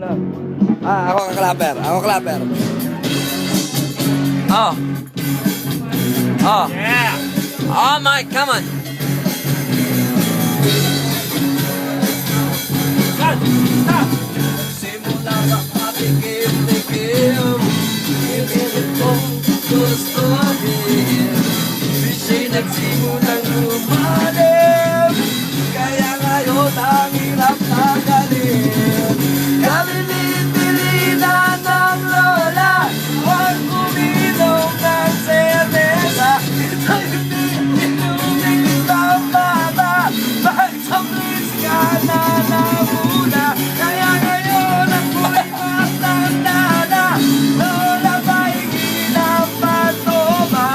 ano. Ako ka-clapper. Ako clapper. Oh. Oh. Yeah! Oh my, come on. Simula sa patikim-tikim, ibilit kong gustuhin. Di siya'y nagsimulang lumalim, kaya ngayon ang hirap tanggalin. Kalilin-bilinan ng lola, huwag uminom ng cerveza. Ito hindi inumin ng bata, mag-sablis ka na muna. Kaya ngayon ako'y matanda na, lola ba'y ginapatoba?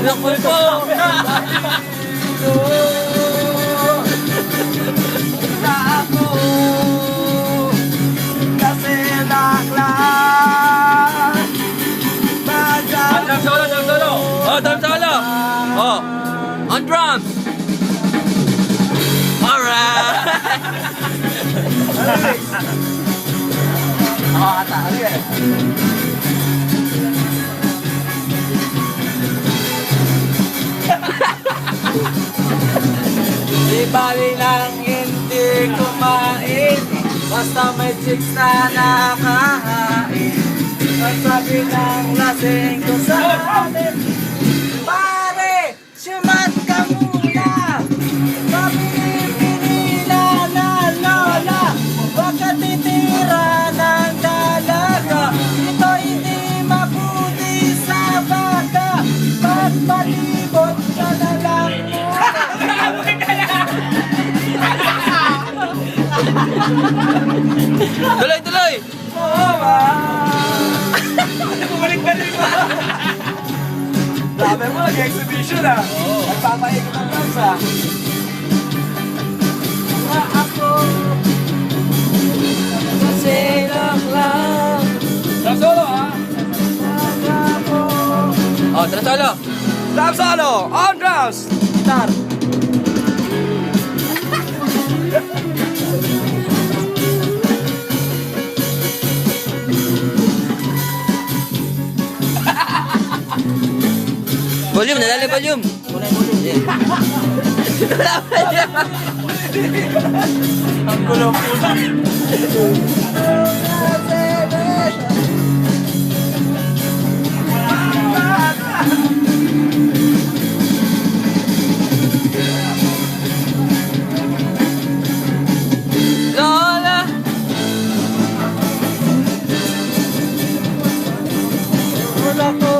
Naku po. Na ako kasi nakla Drum solo, drum solo. Oh, drum solo. Oh, on drums. Alright. Ata, ano yan? Di bali nang hindi kumain, basta may chicks na nakahain. Ang sabi ng lasing ko sa atin, pare, sumat ka muna. Pabili-pinila na lola, huwag ka titira ng dalaga. Ito hindi mabuti sa bata, pagpalibot ka na lang muna. Tuloy, tuloy. Bumalik ka rin ba? Sabi mo, nag-exhibition ah. Nagpapaikot ang dansa. Na ako kasi lang Drum solo, ha? ako. Oh, drum solo. Drum solo, on drums, guitar. Volume, nadali volume. Ang gulo po na. Lola. Wala ko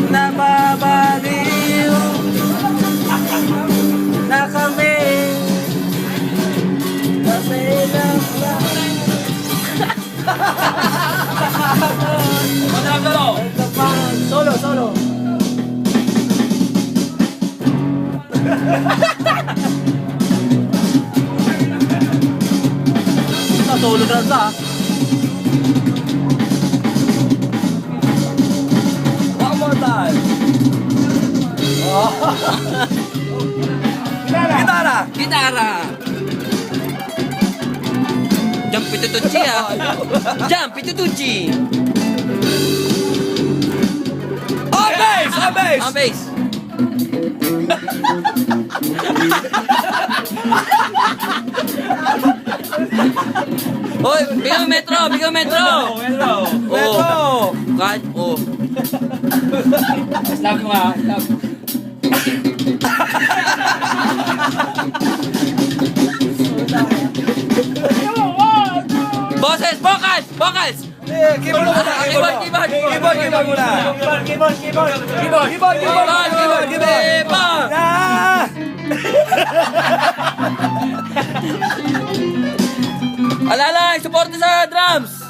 nababaliw na kami kasi lang Drum solo. Solo, solo. Solo drums ah. One more time. Gitara. Gitara. Jump itu tucci ya. Jump itu tucci. On bass, on bass. On bass. Hoy, bigang metro, bigang metro. Hello. Metro. Kan, oh. Stop mo, ha? Stop. Boses, vocals, vocals. Keyboard muna, Keyboard, keyboard. Keyboard muna. Keyboard. Keyboard, keyboard. Ah! Alalay, support sa drums.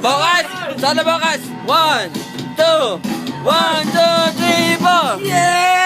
Vocals, sana vocals. 1, 2, 1, 2, 3, 4. Yeah!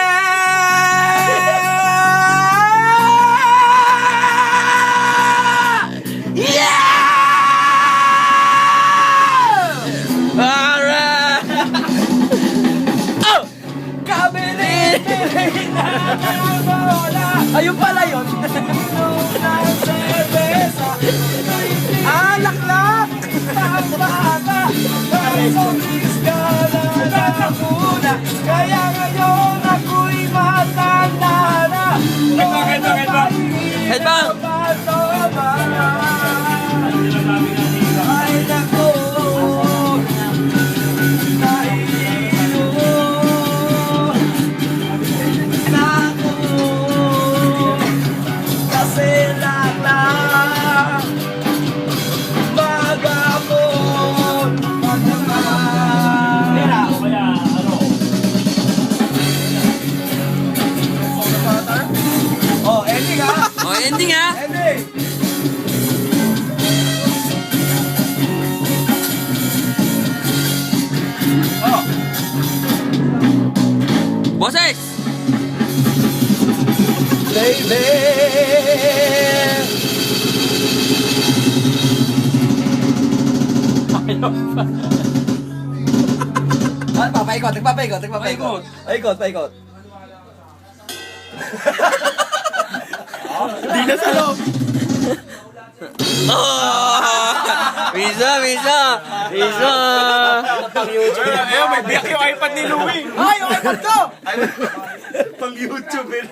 baby. Papaikot. Paikot. Hindi na sa loob. Visa! Ayun, may biyak yung iPad ni Louie. Ay, yung iPad ko! Pang YouTube eh.